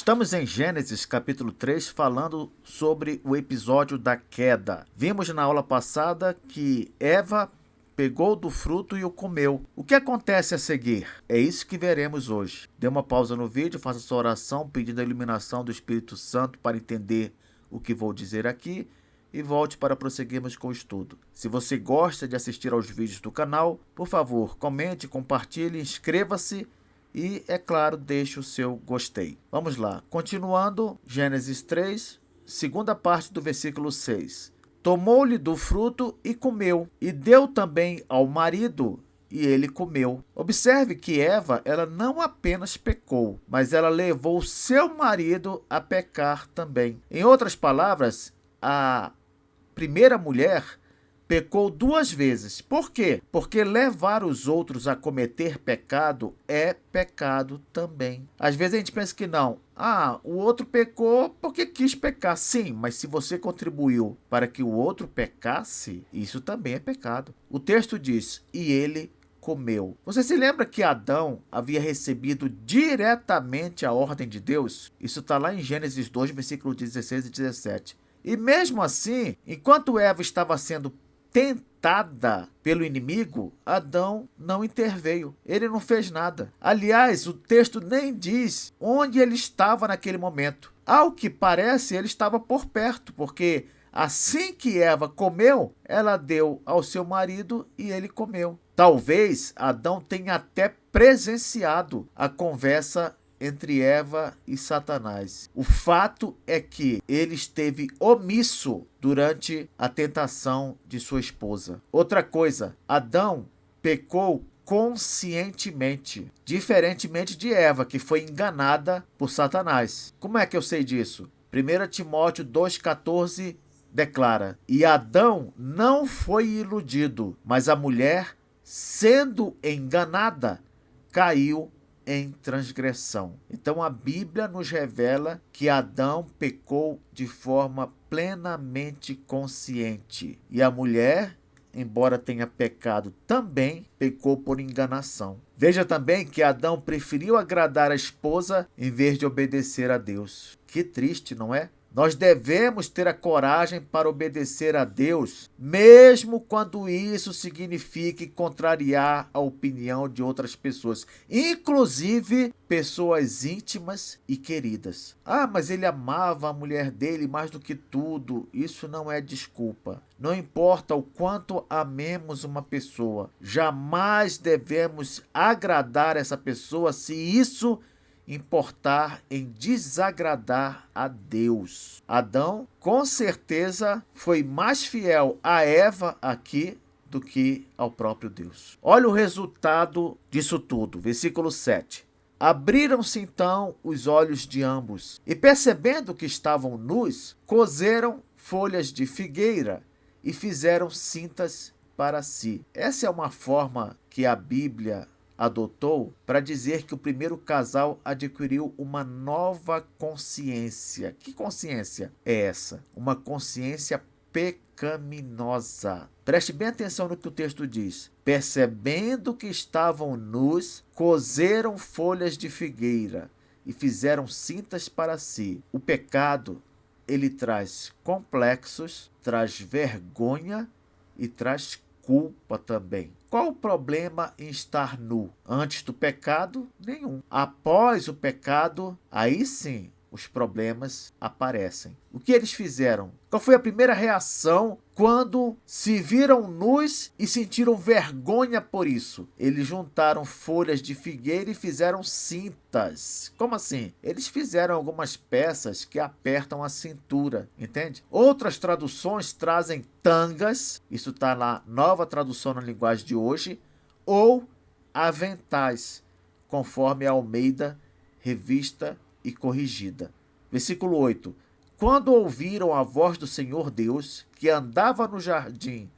Estamos em Gênesis capítulo 3 falando sobre o episódio da queda. Vimos na aula passada que Eva pegou do fruto e o comeu. O que acontece a seguir? É isso que veremos hoje. Dê uma pausa no vídeo, faça sua oração pedindo a iluminação do Espírito Santo para entender o que vou dizer aqui e volte para prosseguirmos com o estudo. Se você gosta de assistir aos vídeos do canal, por favor, comente, compartilhe, inscreva-se e, é claro, deixe o seu gostei. Vamos lá. Continuando, Gênesis 3, segunda parte do versículo 6. Tomou-lhe do fruto e comeu, e deu também ao marido, e ele comeu. Observe que Eva, ela não apenas pecou, mas ela levou seu marido a pecar também. Em outras palavras, a primeira mulher pecou duas vezes. Por quê? Porque levar os outros a cometer pecado é pecado também. Às vezes a gente pensa que não. O outro pecou porque quis pecar. Sim, mas se você contribuiu para que o outro pecasse, isso também é pecado. O texto diz, e ele comeu. Você se lembra que Adão havia recebido diretamente a ordem de Deus? Isso está lá em Gênesis 2, versículos 16 e 17. E mesmo assim, enquanto Eva estava sendo tentada pelo inimigo, Adão não interveio. Ele não fez nada. Aliás, o texto nem diz onde ele estava naquele momento. Ao que parece, ele estava por perto, porque assim que Eva comeu, ela deu ao seu marido e ele comeu. Talvez Adão tenha até presenciado a conversa entre Eva e Satanás. O fato é que ele esteve omisso durante a tentação de sua esposa. Outra coisa, Adão pecou conscientemente, diferentemente de Eva, que foi enganada por Satanás. Como é que eu sei disso? 1 Timóteo 2,14 declara, e Adão não foi iludido, mas a mulher, sendo enganada, caiu em transgressão. Então a Bíblia nos revela que Adão pecou de forma plenamente consciente. E a mulher, embora tenha pecado também, pecou por enganação. Veja também que Adão preferiu agradar a esposa em vez de obedecer a Deus. Que triste, não é? Nós devemos ter a coragem para obedecer a Deus, mesmo quando isso signifique contrariar a opinião de outras pessoas, inclusive pessoas íntimas e queridas. Mas ele amava a mulher dele mais do que tudo. Isso não é desculpa. Não importa o quanto amemos uma pessoa, jamais devemos agradar essa pessoa se isso importar em desagradar a Deus. Adão, com certeza, foi mais fiel a Eva aqui do que ao próprio Deus. Olha o resultado disso tudo. Versículo 7. Abriram-se então os olhos de ambos, e percebendo que estavam nus, coseram folhas de figueira e fizeram cintas para si. Essa é uma forma que a Bíblia adotou para dizer que o primeiro casal adquiriu uma nova consciência. Que consciência é essa? Uma consciência pecaminosa. Preste bem atenção no que o texto diz. Percebendo que estavam nus, coseram folhas de figueira e fizeram cintas para si. O pecado, ele traz complexos, traz vergonha e traz culpa também. Qual o problema em estar nu? Antes do pecado, nenhum. Após o pecado, aí sim os problemas aparecem. O que eles fizeram? Qual foi a primeira reação quando se viram nus e sentiram vergonha por isso? Eles juntaram folhas de figueira e fizeram cintas. Como assim? Eles fizeram algumas peças que apertam a cintura, entende? Outras traduções trazem tangas, isso está na Nova Tradução na Linguagem de hoje, ou aventais, conforme a Almeida, Revista e Corrigida. Versículo 8. Quando ouviram a voz do Senhor Deus, que andava no jardim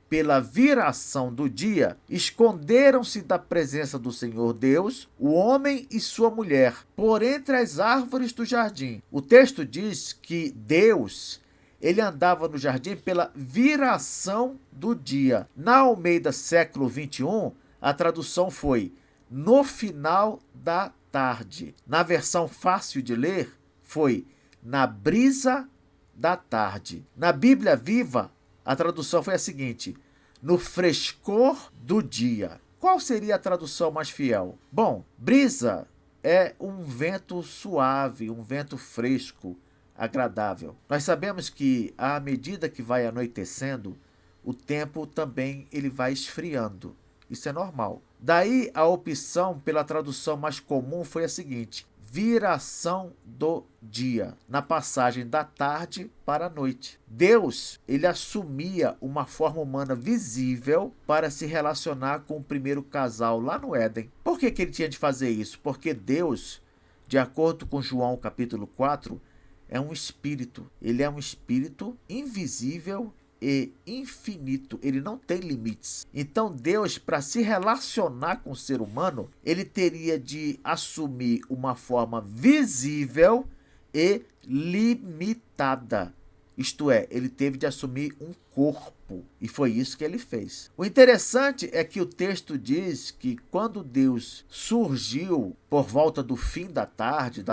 pela viração do dia, esconderam-se da presença do Senhor Deus, o homem e sua mulher, por entre as árvores do jardim. O texto diz que Deus, ele andava no jardim pela viração do dia. Na Almeida século 21, a tradução foi no final da tarde. Na versão fácil de ler, foi na brisa da tarde. Na Bíblia Viva, a tradução foi a seguinte: no frescor do dia. Qual seria a tradução mais fiel? Bom, brisa é um vento suave, um vento fresco, agradável. Nós sabemos que à medida que vai anoitecendo, o tempo também ele vai esfriando. Isso é normal. Daí a opção pela tradução mais comum foi a seguinte: viração do dia, na passagem da tarde para a noite. Deus, ele assumia uma forma humana visível para se relacionar com o primeiro casal lá no Éden. Por que ele tinha de fazer isso? Porque Deus, de acordo com João capítulo 4, é um espírito. Ele é um espírito invisível e infinito, ele não tem limites. Então Deus, para se relacionar com o ser humano, ele teria de assumir uma forma visível e limitada. Isto é, ele teve de assumir um corpo, e foi isso que ele fez. O interessante é que o texto diz que quando Deus surgiu por volta do fim da tarde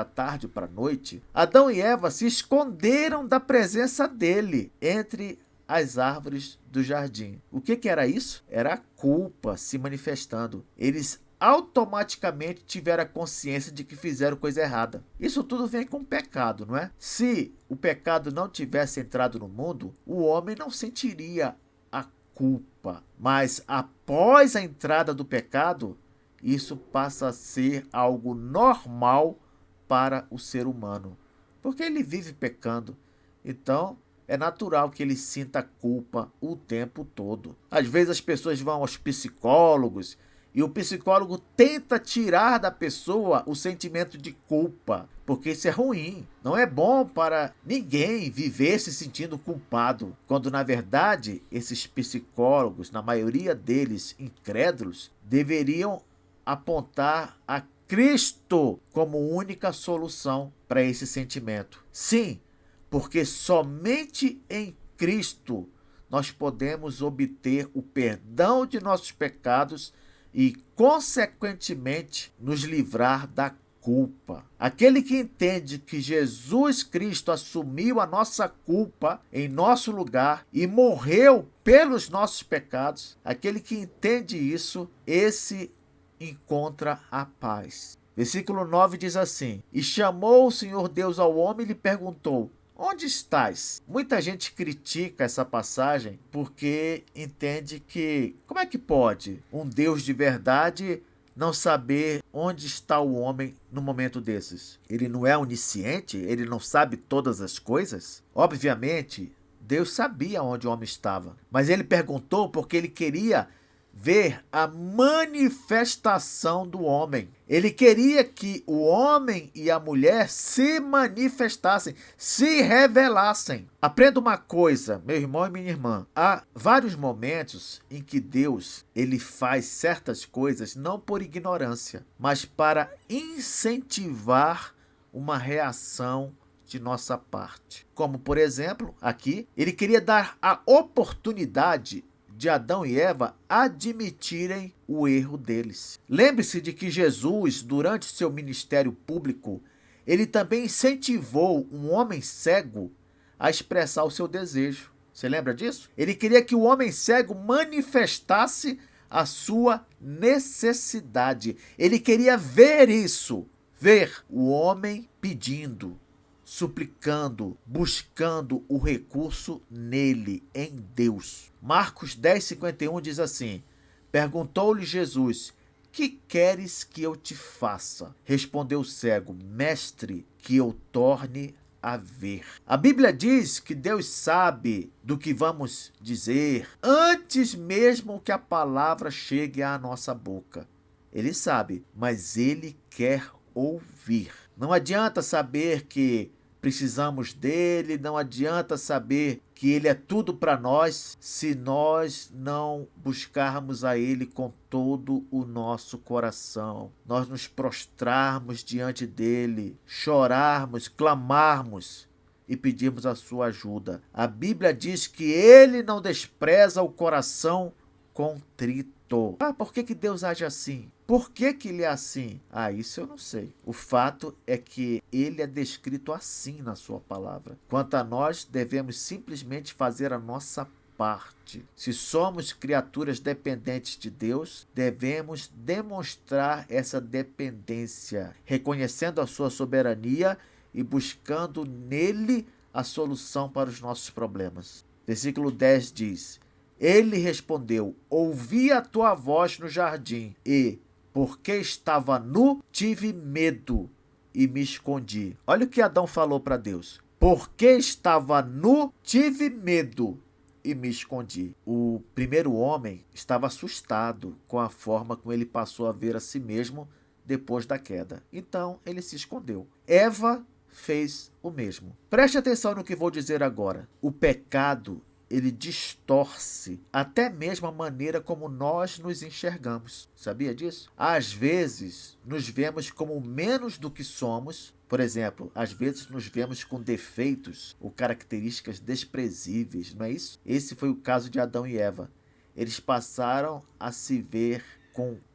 para a noite, Adão e Eva se esconderam da presença dele entre as árvores do jardim. O que era isso? Era a culpa se manifestando. Eles automaticamente tiveram a consciência de que fizeram coisa errada. Isso tudo vem com o pecado, não é? Se o pecado não tivesse entrado no mundo, o homem não sentiria a culpa. Mas após a entrada do pecado, isso passa a ser algo normal para o ser humano, porque ele vive pecando. Então, é natural que ele sinta culpa o tempo todo. Às vezes as pessoas vão aos psicólogos e o psicólogo tenta tirar da pessoa o sentimento de culpa, porque isso é ruim. Não é bom para ninguém viver se sentindo culpado, quando na verdade esses psicólogos, na maioria deles incrédulos, deveriam apontar a Cristo como única solução para esse sentimento. Sim, porque somente em Cristo nós podemos obter o perdão de nossos pecados e, consequentemente, nos livrar da culpa. Aquele que entende que Jesus Cristo assumiu a nossa culpa em nosso lugar e morreu pelos nossos pecados, aquele que entende isso, esse encontra a paz. Versículo 9 diz assim: e chamou o Senhor Deus ao homem e lhe perguntou: onde estás? Muita gente critica essa passagem porque entende que, como é que pode um Deus de verdade não saber onde está o homem no momento desses? Ele não é onisciente? Ele não sabe todas as coisas? Obviamente, Deus sabia onde o homem estava, mas ele perguntou porque ele queria ver a manifestação do homem. Ele queria que o homem e a mulher se manifestassem, se revelassem. Aprenda uma coisa, meu irmão e minha irmã. Há vários momentos em que Deus ele faz certas coisas não por ignorância, mas para incentivar uma reação de nossa parte. Como, por exemplo, aqui, ele queria dar a oportunidade de Adão e Eva admitirem o erro deles. Lembre-se de que Jesus, durante seu ministério público, ele também incentivou um homem cego a expressar o seu desejo. Você lembra disso? Ele queria que o homem cego manifestasse a sua necessidade. Ele queria ver isso, ver o homem pedindo, suplicando, buscando o recurso nele, em Deus. Marcos 10:51 diz assim: perguntou-lhe Jesus: que queres que eu te faça? Respondeu o cego: mestre, que eu torne a ver. A Bíblia diz que Deus sabe do que vamos dizer antes mesmo que a palavra chegue à nossa boca. Ele sabe, mas ele quer ouvir. Não adianta saber que precisamos dele, não adianta saber que ele é tudo para nós se nós não buscarmos a ele com todo o nosso coração. Nós nos prostrarmos diante dele, chorarmos, clamarmos e pedirmos a sua ajuda. A Bíblia diz que ele não despreza o coração contrito. Por que Deus age assim? Por que ele é assim? Isso eu não sei. O fato é que ele é descrito assim na sua palavra. Quanto a nós, devemos simplesmente fazer a nossa parte. Se somos criaturas dependentes de Deus, devemos demonstrar essa dependência, reconhecendo a sua soberania e buscando nele a solução para os nossos problemas. Versículo 10 diz: Ele respondeu: ouvi a tua voz no jardim e, porque estava nu, tive medo e me escondi. Olha o que Adão falou para Deus. Porque estava nu, tive medo e me escondi. O primeiro homem estava assustado com a forma como ele passou a ver a si mesmo depois da queda. Então ele se escondeu. Eva fez o mesmo. Preste atenção no que vou dizer agora. O pecado, ele distorce até mesmo a maneira como nós nos enxergamos. Sabia disso? Às vezes, nos vemos como menos do que somos. Por exemplo, às vezes nos vemos com defeitos ou características desprezíveis, não é isso? Esse foi o caso de Adão e Eva. Eles passaram a se ver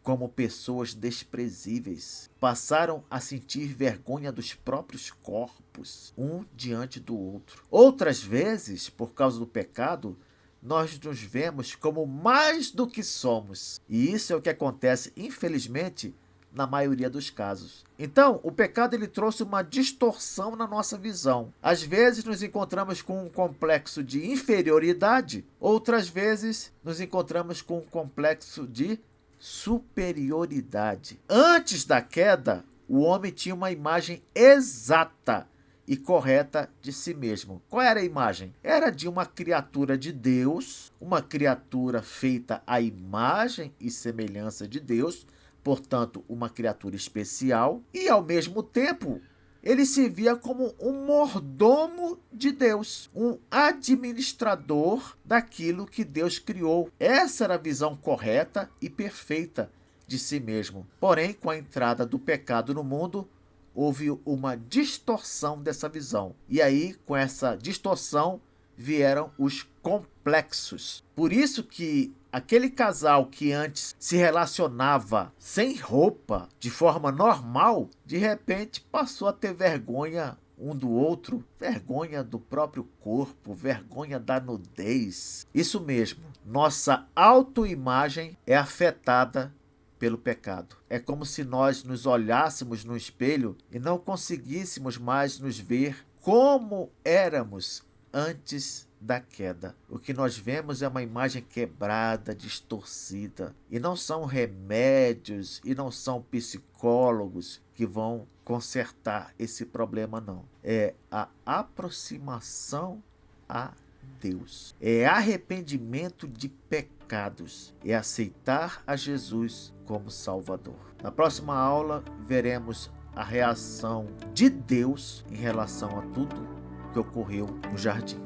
como pessoas desprezíveis. Passaram a sentir vergonha dos próprios corpos, um diante do outro. Outras vezes, por causa do pecado, nós nos vemos como mais do que somos. E isso é o que acontece, infelizmente, na maioria dos casos. Então, o pecado ele trouxe uma distorção na nossa visão. Às vezes nos encontramos com um complexo de inferioridade, outras vezes nos encontramos com um complexo de superioridade. Antes da queda, o homem tinha uma imagem exata e correta de si mesmo. Qual era a imagem? Era de uma criatura de Deus, uma criatura feita à imagem e semelhança de Deus, portanto, uma criatura especial, e ao mesmo tempo ele se via como um mordomo de Deus, um administrador daquilo que Deus criou. Essa era a visão correta e perfeita de si mesmo. Porém, com a entrada do pecado no mundo, houve uma distorção dessa visão. E aí, com essa distorção, vieram os complexos. Por isso que aquele casal que antes se relacionava sem roupa, de forma normal, de repente passou a ter vergonha um do outro, vergonha do próprio corpo, vergonha da nudez. Isso mesmo, nossa autoimagem é afetada pelo pecado. É como se nós nos olhássemos no espelho e não conseguíssemos mais nos ver como éramos antes da queda. O que nós vemos é uma imagem quebrada, distorcida. E não são remédios e não são psicólogos que vão consertar esse problema, não. É a aproximação a Deus. É arrependimento de pecados. É aceitar a Jesus como Salvador. Na próxima aula, veremos a reação de Deus em relação a tudo que ocorreu no jardim.